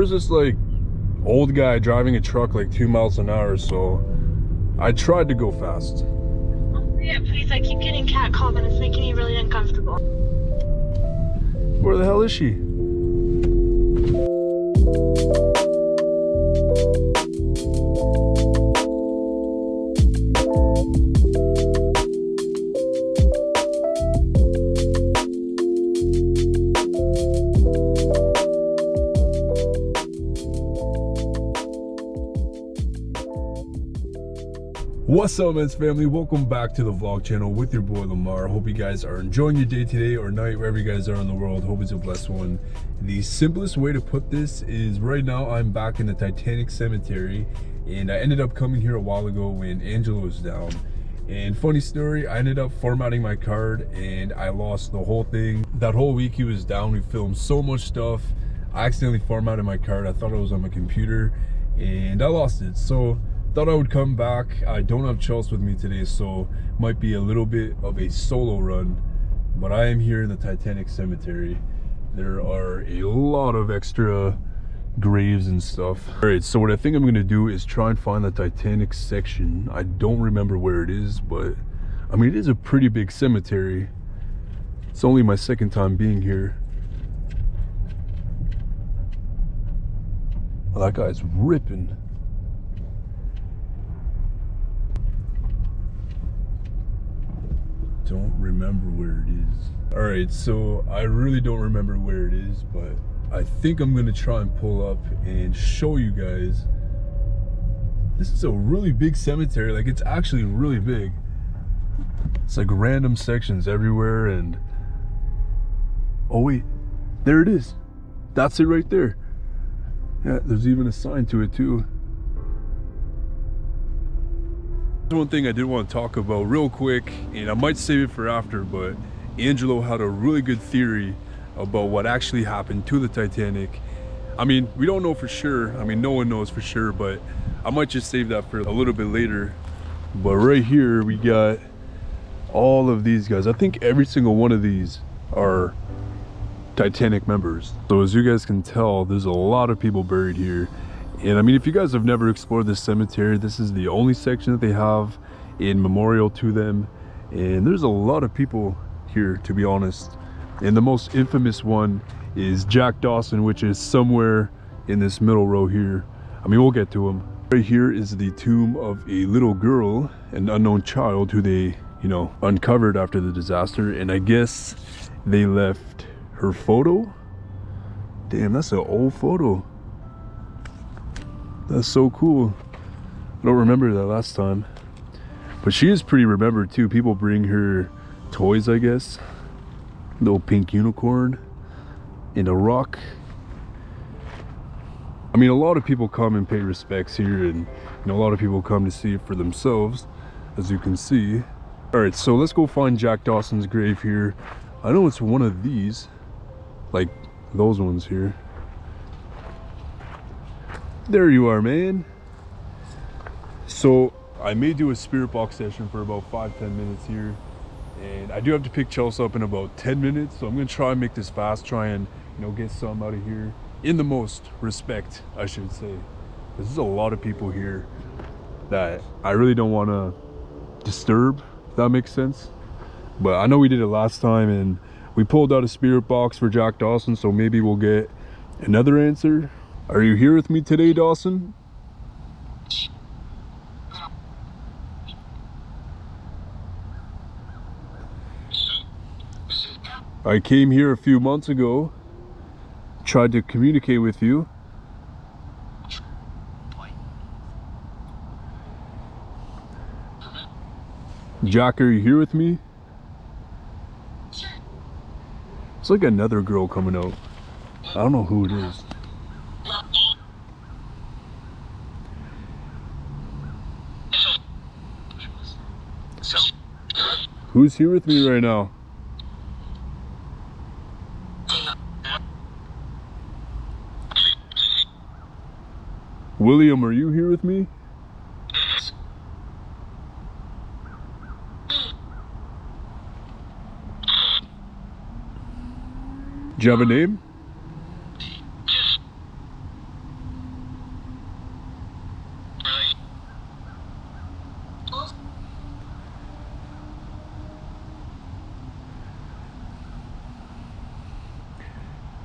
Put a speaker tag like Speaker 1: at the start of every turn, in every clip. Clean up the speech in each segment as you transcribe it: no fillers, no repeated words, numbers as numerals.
Speaker 1: There's this like old guy driving a truck like 2 miles an hour, so I tried to go fast.
Speaker 2: Yeah, please, I keep getting cat calls and it's making me really uncomfortable.
Speaker 1: Where the hell is she? What's up, MENDZ family? Welcome back to the vlog channel with your boy Lamar. Hope you guys are enjoying your day today or night, wherever you guys are in the world. Hope it's a blessed one. The simplest way to put this is right now I'm back in the Titanic cemetery, and I ended up coming here a while ago when Angelo was down. And funny story, I ended up formatting my card and I lost the whole thing. That whole week he was down, we filmed so much stuff. I accidentally formatted my card. I thought it was on my computer and I lost it. So thought I would come back. I don't have Chelsea with me today, so might be a little bit of a solo run, but I am here in the Titanic cemetery. There are a lot of extra graves and stuff. All right, so what I think I'm gonna do is try and find the Titanic section. I don't remember where it is, but I mean, it is a pretty big cemetery. It's only my second time being here. Well, that guy's ripping. Don't remember where it is. All right, so I really don't remember where it is, but I think I'm gonna try and pull up and show you guys. This is a really big cemetery. Like, it's actually really big. It's like random sections everywhere. And oh wait, there it is. That's it right there. Yeah, there's even a sign to it too. One thing I did want to talk about real quick, and I might save it for after, but Angelo had a really good theory about what actually happened to the Titanic. I mean, we don't know for sure. I mean, no one knows for sure, but I might just save that for a little bit later. But right here we got all of these guys. I think every single one of these are Titanic members. So as you guys can tell, there's a lot of people buried here. And I mean, if you guys have never explored this cemetery, this is the only section that they have in memorial to them. And there's a lot of people here, to be honest. And the most infamous one is Jack Dawson, which is somewhere in this middle row here. I mean, we'll get to him. Right here is the tomb of a little girl, an unknown child who they, uncovered after the disaster. And I guess they left her photo. Damn, that's an old photo. That's so cool. I don't remember that last time, but she is pretty remembered too. People bring her toys, I guess. Little pink unicorn and a rock. I mean, a lot of people come and pay respects here, and a lot of people come to see it for themselves, as you can see. All right, so let's go find Jack Dawson's grave here. I know it's one of these, like those ones here. There you are, man. So I may do a spirit box session for about 5-10 minutes here, and I do have to pick Chelsea up in about 10 minutes, so I'm gonna try and make this fast, try and get some out of here in the most respect, I should say. There's a lot of people here that I really don't want to disturb, if that makes sense. But I know we did it last time and we pulled out a spirit box for Jack Dawson, so maybe we'll get another answer. Are you here with me today, Dawson? I came here a few months ago, tried to communicate with you. Jack, are you here with me? It's like another girl coming out. I don't know who it is. Who's here with me right now? William, are you here with me? Do you have a name?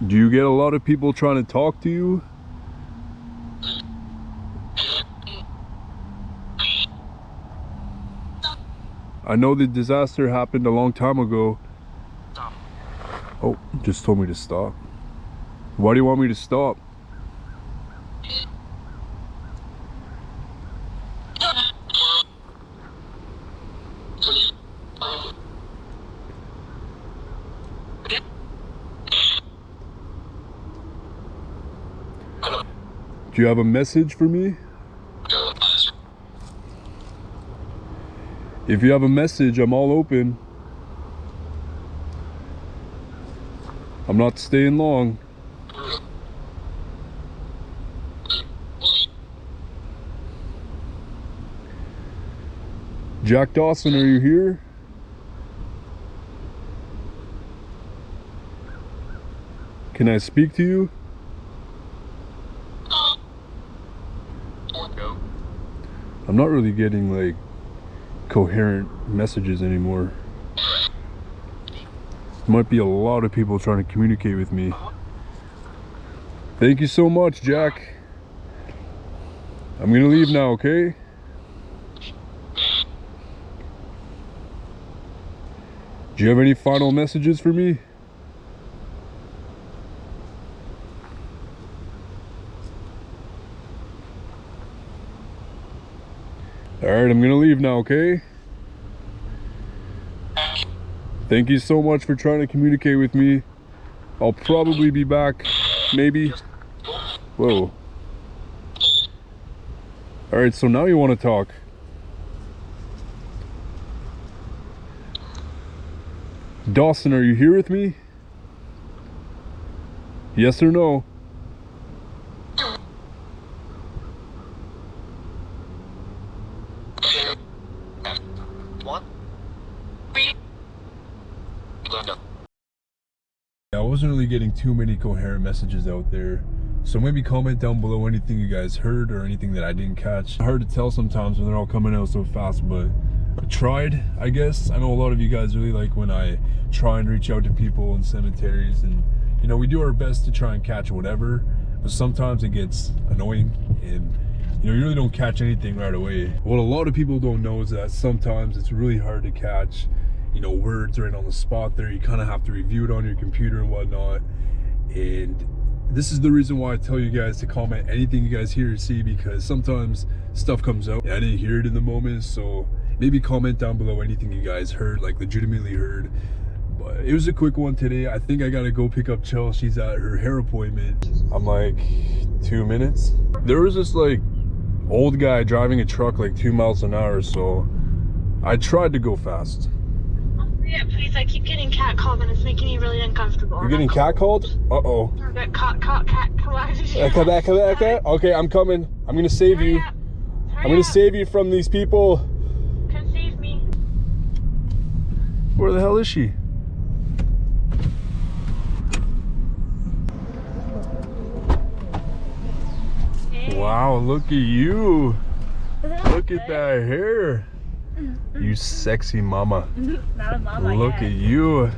Speaker 1: Do you get a lot of people trying to talk to you? I know the disaster happened a long time ago. Oh, just told me to stop. Why do you want me to stop? Do you have a message for me? If you have a message, I'm all open. I'm not staying long. Jack Dawson, are you here? Can I speak to you? I'm not really getting like coherent messages anymore. Might be a lot of people trying to communicate with me. Thank you so much, Jack. I'm gonna leave now, okay? Do you have any final messages for me? Alright, I'm gonna leave now, okay? Thank you so much for trying to communicate with me. I'll probably be back, maybe. Whoa. Alright, so now you want to talk. Dawson, are you here with me? Yes or no? I wasn't really getting too many coherent messages out there, so maybe comment down below anything you guys heard or anything that I didn't catch. Hard to tell sometimes when they're all coming out so fast, but I tried, I guess. I know a lot of you guys really like when I try and reach out to people in cemeteries, and you know, we do our best to try and catch whatever, but sometimes it gets annoying and you know, you really don't catch anything right away. What a lot of people don't know is that sometimes it's really hard to catch, you know, words right on the spot there. You kind of have to review it on your computer and whatnot. And this is the reason why I tell you guys to comment anything you guys hear or see, because sometimes stuff comes out and I didn't hear it in the moment. So maybe comment down below anything you guys heard, like legitimately heard. But it was a quick one today. I think I gotta go pick up Chell. She's at her hair appointment. I'm like 2 minutes. There was this like old guy driving a truck like 2 miles an hour, so I tried to go fast.
Speaker 2: Yeah, please, I keep getting catcalled and it's making me really uncomfortable.
Speaker 1: You're getting catcalled? Uh-oh.
Speaker 2: Cat, come on.
Speaker 1: Come back. Okay, I'm coming. I'm gonna save you. I'm gonna save you from these people.
Speaker 2: Come save me.
Speaker 1: Where the hell is she?
Speaker 2: Hey.
Speaker 1: Wow, look at you. Look at that hair. You sexy mama.
Speaker 2: Not a mama
Speaker 1: Look
Speaker 2: yet.
Speaker 1: at you.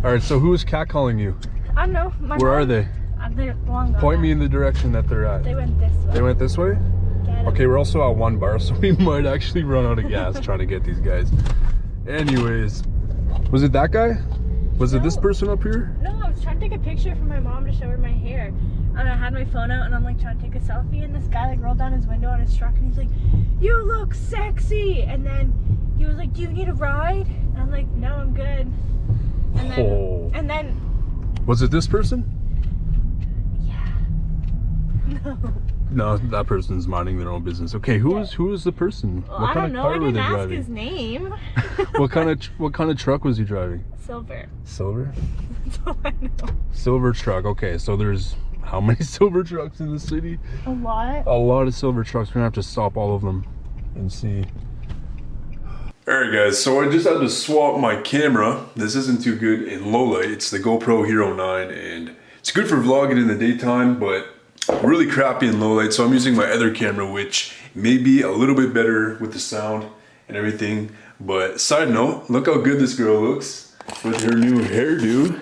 Speaker 1: Alright, so who's catcalling you?
Speaker 2: I don't know.
Speaker 1: Where are they?
Speaker 2: They're long gone.
Speaker 1: Point me in the direction that they're at.
Speaker 2: They went this way.
Speaker 1: They went this way?
Speaker 2: Get 'em.
Speaker 1: Okay, we're also at one bar, so we might actually run out of gas trying to get these guys. Anyways, was it that guy? Was it this person up here?
Speaker 2: No, I was trying to take a picture for my mom to show her my hair. And I had my phone out and I'm like trying to take a selfie, and this guy like rolled down his window on his truck and he's like, "You look sexy!" And then he was like, "Do you need a ride?" And I'm like, "No, I'm good." And then,
Speaker 1: Oh.
Speaker 2: and then
Speaker 1: Was it this person?
Speaker 2: yeah. No.
Speaker 1: No, that person's minding their own business. Okay, who is the person?
Speaker 2: Well, I don't know. I didn't ask his name.
Speaker 1: What kind of truck was he driving?
Speaker 2: Silver.
Speaker 1: Silver?
Speaker 2: That's all I know.
Speaker 1: Silver truck. Okay, so there's how many silver trucks in the city?
Speaker 2: A lot.
Speaker 1: A lot of silver trucks. We're gonna have to stop all of them and see. Alright guys, so I just had to swap my camera. This isn't too good in low light. It's the GoPro Hero 9 and it's good for vlogging in the daytime, but really crappy in low light. So I'm using my other camera, which may be a little bit better with the sound and everything. But side note, look how good this girl looks with her new hairdo.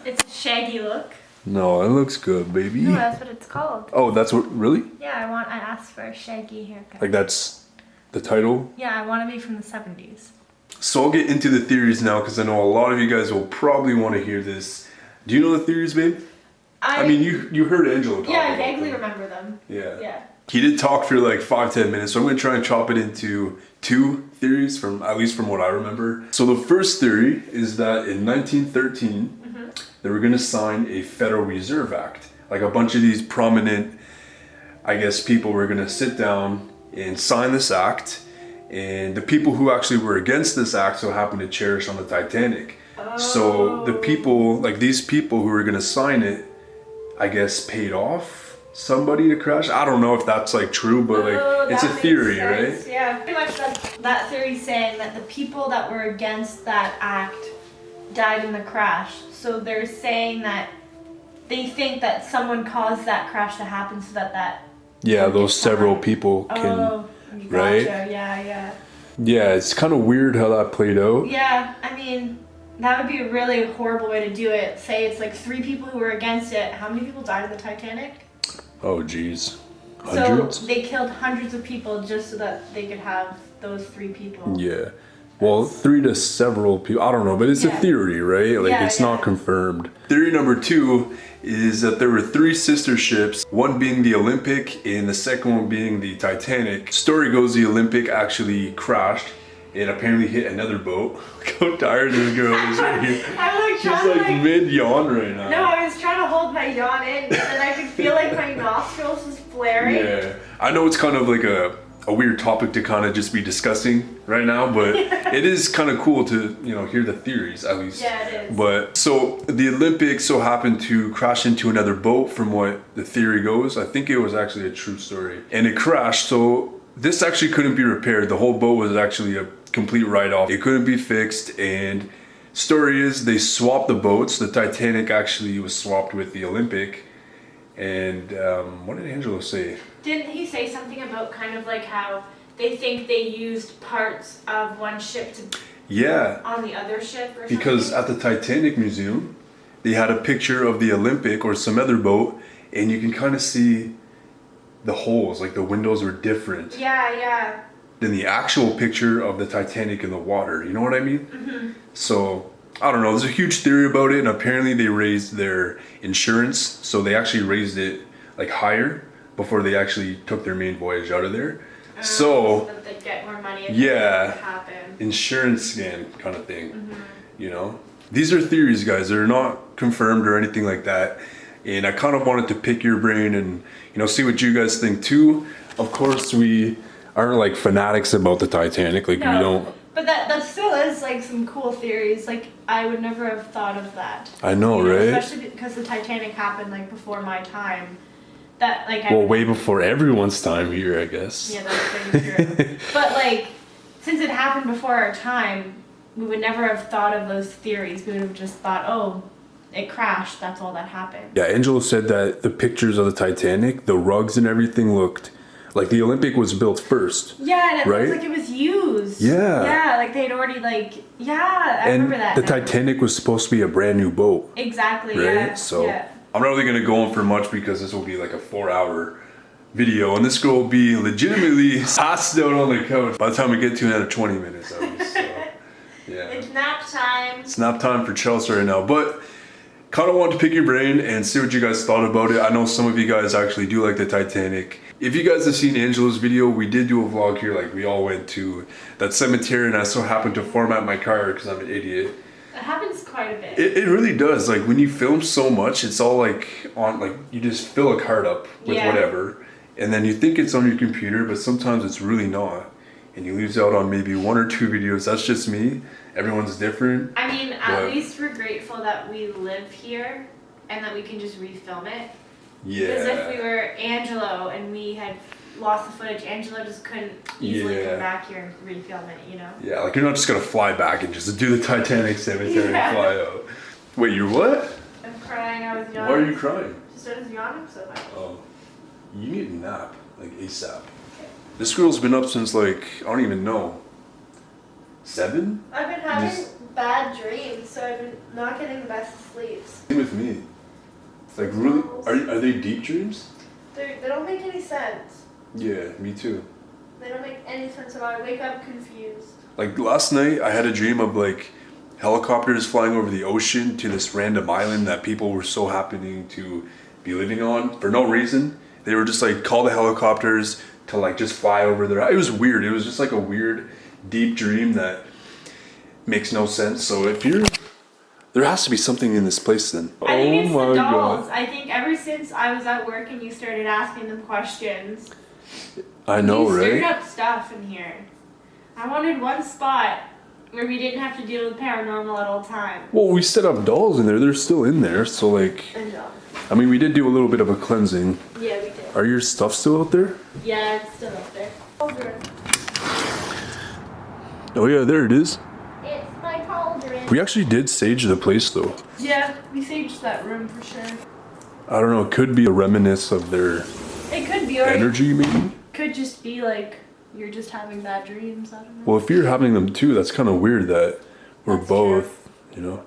Speaker 2: It's a shaggy look.
Speaker 1: No, it looks good, baby.
Speaker 2: No, that's what it's called.
Speaker 1: Oh, that's what, really?
Speaker 2: Yeah, I asked for a shaggy haircut.
Speaker 1: Like that's the title?
Speaker 2: Yeah, I want to be from the 70s.
Speaker 1: So I'll get into the theories now because I know a lot of you guys will probably want to hear this. Do you know the theories, babe? I mean, you heard Angelo talk.
Speaker 2: Yeah, I
Speaker 1: about
Speaker 2: vaguely
Speaker 1: them.
Speaker 2: remember them.
Speaker 1: Yeah. He did talk for like 5-10 minutes, so I'm going to try and chop it into 2 theories, at least from what I remember. So the first theory is that in 1913, they were going to sign a Federal Reserve Act. Like a bunch of these prominent, I guess, people were going to sit down and sign this act. And the people who actually were against this act so happened to cherish on the Titanic. Oh. So the people, like these people who were going to sign it, I guess paid off somebody to crash. I don't know if that's like true, but like it's a theory, right?
Speaker 2: Yeah, pretty much that theory saying that the people that were against that act died in the crash. So they're saying that they think that someone caused that crash to happen so that
Speaker 1: yeah, those several people can,
Speaker 2: gotcha.
Speaker 1: right? Yeah, it's kind of weird how that played out.
Speaker 2: Yeah, I mean, that would be a really horrible way to do it. Say it's like 3 people who were against it. How many people died in the Titanic?
Speaker 1: Oh, geez. Hundreds?
Speaker 2: So they killed hundreds of people just so that they could have those 3 people.
Speaker 1: Yeah. Well, 3 to several people. I don't know, but it's a theory, right? Like, it's not confirmed. Theory number 2 is that there were 3 sister ships, one being the Olympic and the second one being the Titanic. Story goes the Olympic actually crashed and apparently hit another boat. Look how tired this girl is right here. She's like mid-yawn right now.
Speaker 2: No, I was trying to hold my yawn in and I could feel like my nostrils was flaring.
Speaker 1: Yeah, I know it's kind of like a weird topic to kind of just be discussing right now, but it is kind of cool to, you know, hear the theories at least.
Speaker 2: Yeah, it is.
Speaker 1: But so the Olympic so happened to crash into another boat from what the theory goes. I think it was actually a true story. And it crashed, so this actually couldn't be repaired. The whole boat was actually a complete write-off. It couldn't be fixed, and story is they swapped the boats. The Titanic actually was swapped with the Olympic. And what did Angelo say?
Speaker 2: Didn't he say something about kind of like how they think they used parts of one ship to on the other ship or something?
Speaker 1: Because at the Titanic Museum, they had a picture of the Olympic or some other boat, and you can kind of see the holes, like the windows were different.
Speaker 2: Yeah.
Speaker 1: Than the actual picture of the Titanic in the water. You know what I mean? Mm-hmm. So I don't know. There's a huge theory about it, and apparently they raised their insurance, so they actually raised it like higher before they actually took their main voyage out of there. So
Speaker 2: that they'd get more money if it happen.
Speaker 1: Insurance scam kind of thing. Mm-hmm. You know, these are theories, guys. They're not confirmed or anything like that. And I kind of wanted to pick your brain and, you know, see what you guys think too. Of course, we aren't like fanatics about the Titanic. Like we don't.
Speaker 2: But that still is like some cool theories. Like I would never have thought of that.
Speaker 1: I know, right?
Speaker 2: Especially because the Titanic happened like before my time. That like
Speaker 1: way before everyone's time here, I guess.
Speaker 2: Yeah, that's pretty true. But like, since it happened before our time, we would never have thought of those theories. We would have just thought, oh, it crashed. That's all that happened.
Speaker 1: Yeah, Angelo said that the pictures of the Titanic, the rugs and everything looked like the Olympic was built first.
Speaker 2: Yeah, and it looked like it was used.
Speaker 1: Yeah.
Speaker 2: Yeah, like they'd already I remember that.
Speaker 1: The Titanic was supposed to be a brand new boat.
Speaker 2: Exactly,
Speaker 1: right?
Speaker 2: Yeah.
Speaker 1: So I'm not really going to go on for much because this will be like a 4-hour video, and this girl will be legitimately passed out on the couch by the time we get to another 20 minutes at least. So, yeah.
Speaker 2: It's nap time.
Speaker 1: It's nap time for Chelsea right now, but kind of wanted to pick your brain and see what you guys thought about it. I know some of you guys actually do like the Titanic. If you guys have seen Angelo's video, we did do a vlog here. Like we all went to that cemetery, and I so happened to format my car because I'm an idiot.
Speaker 2: It happens quite a bit.
Speaker 1: It really does. Like when you film so much, it's all like on, like you just fill a card up with whatever, and then you think it's on your computer, but sometimes it's really not, and you lose out on maybe 1 or 2 videos. That's just me. Everyone's different.
Speaker 2: I mean, at least we're grateful that we live here and that we can just refilm it.
Speaker 1: Yeah.
Speaker 2: Because if we were Angelo and we had lost the footage, Angelo just couldn't easily come back here and refilm it, you know? Yeah,
Speaker 1: like you're not just gonna fly back and just do the Titanic cemetery and fly out. Wait, you're what?
Speaker 2: I'm crying, I was yawning.
Speaker 1: Why are you crying?
Speaker 2: Just I was yawning so much.
Speaker 1: Oh. You need a nap, like ASAP. Okay. This girl's been up since like, I don't even know, 7?
Speaker 2: I've been having bad dreams, so I've been not getting the best of sleeps.
Speaker 1: Same with me. Like really, are they deep dreams?
Speaker 2: They don't make any sense.
Speaker 1: Yeah, me too.
Speaker 2: They don't make any sense at all. I wake up confused.
Speaker 1: Like last night, I had a dream of like helicopters flying over the ocean to this random island that people were so happening to be living on for no reason. They were just like, call the helicopters to like just fly over there. It was weird. It was just like a weird, deep dream that makes no sense. So if you're, there has to be something in this place then.
Speaker 2: I think it's the dolls. I think ever since I was at work and you started asking them questions.
Speaker 1: I know,
Speaker 2: you
Speaker 1: right?
Speaker 2: stirred up stuff in here. I wanted one spot where we didn't have to deal with paranormal at all times.
Speaker 1: Well, we set up dolls in there. They're still in there. So like, I mean, we did do a little bit of a cleansing.
Speaker 2: Yeah, we did.
Speaker 1: Are your stuff still out there?
Speaker 2: Yeah, it's still up there.
Speaker 1: Oh yeah, there it is.
Speaker 2: It's my cauldron.
Speaker 1: We actually did sage the place though.
Speaker 2: Yeah, we saged that room for sure.
Speaker 1: I don't know, it could be a reminiscence of their
Speaker 2: It could be, or
Speaker 1: energy maybe?
Speaker 2: could just be like you're just having bad dreams. I don't know.
Speaker 1: Well, if you're having them too, that's kind of weird that we're
Speaker 2: That's
Speaker 1: both, you know?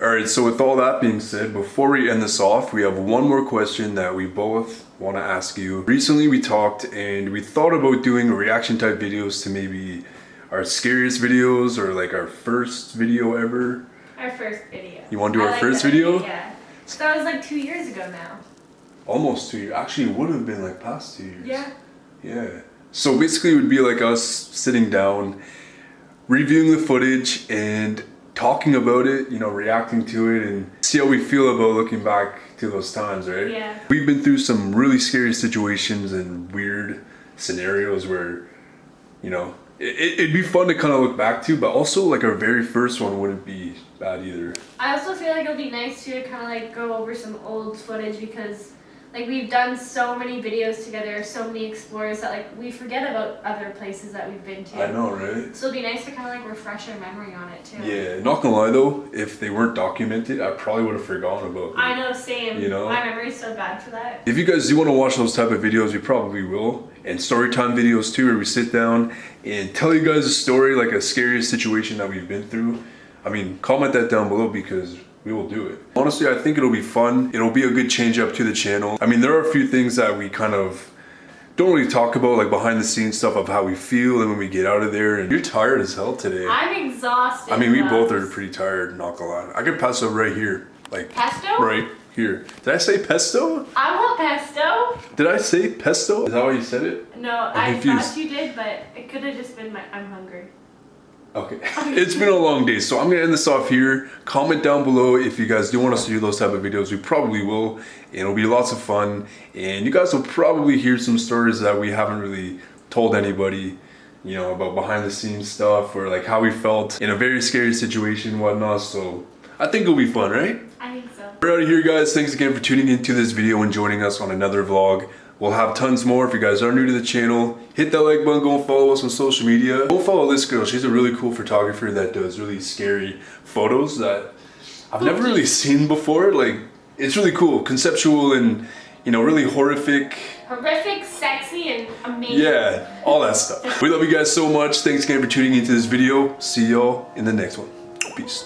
Speaker 1: Alright, so with all that being said, before we end this off, we have one more question that we both want to ask you. Recently we talked and we thought about doing reaction type videos to maybe our scariest videos or like our first video ever.
Speaker 2: Our first video.
Speaker 1: You want to do
Speaker 2: I
Speaker 1: our
Speaker 2: like
Speaker 1: first
Speaker 2: that
Speaker 1: video?
Speaker 2: idea, yeah. So that was like 2 years ago now.
Speaker 1: Almost 2 years. Actually, it would have been like past 2 years.
Speaker 2: Yeah.
Speaker 1: Yeah. So basically it would be like us sitting down, reviewing the footage and talking about it, you know, reacting to it and see how we feel about looking back to those times, right?
Speaker 2: Yeah.
Speaker 1: We've been through some really scary situations and weird scenarios where, you know, it'd be fun to kind of look back to, but also like our very first one wouldn't be bad either.
Speaker 2: I also feel like it'll be nice to kind of like go over some old footage because like we've done so many videos together, so many explorers that like we forget about other places that we've been to.
Speaker 1: I know, right?
Speaker 2: So it'll be nice to kind of like refresh our memory on it too.
Speaker 1: Yeah, not gonna lie though, if they weren't documented, I probably would have forgotten about them.
Speaker 2: I know, same.
Speaker 1: You know?
Speaker 2: My memory's so bad for that.
Speaker 1: If you guys do want to watch those type of videos, we probably will. And story time videos too, where we sit down and tell you guys a story, like a scariest situation that we've been through. I mean, comment that down below because we will do it. Honestly, I think it'll be fun. It'll be a good change up to the channel. I mean, there are a few things that we kind of don't really talk about, like behind the scenes stuff of how we feel and when we get out of there. And you're tired as hell today.
Speaker 2: I'm exhausted.
Speaker 1: I mean, we both are pretty tired, not gonna lie. I could pass out right here. Like,
Speaker 2: Pesto?
Speaker 1: right here. Did I say pesto?
Speaker 2: I want pesto.
Speaker 1: Did I say pesto? Is that why you said it?
Speaker 2: No,
Speaker 1: I'm
Speaker 2: I
Speaker 1: confused.
Speaker 2: thought you did, but it could have just been I'm hungry.
Speaker 1: Okay. It's been a long day, so I'm gonna end this off here. Comment down below if you guys do want us to do those type of videos. We probably will, and it'll be lots of fun. And you guys will probably hear some stories that we haven't really told anybody, you know, about behind the scenes stuff or like how we felt in a very scary situation and whatnot. So I think it'll be fun, right?
Speaker 2: I think so.
Speaker 1: We're out of here, guys. Thanks again for tuning into this video and joining us on another vlog. We'll have tons more. If you guys are new to the channel, hit that like button, go and follow us on social media. Go follow this girl. She's a really cool photographer that does really scary photos that I've never really seen before. Like, it's really cool, conceptual and, you know, really horrific.
Speaker 2: Horrific, sexy, and amazing.
Speaker 1: Yeah, all that stuff. We love you guys so much. Thanks again for tuning into this video. See y'all in the next one. Peace.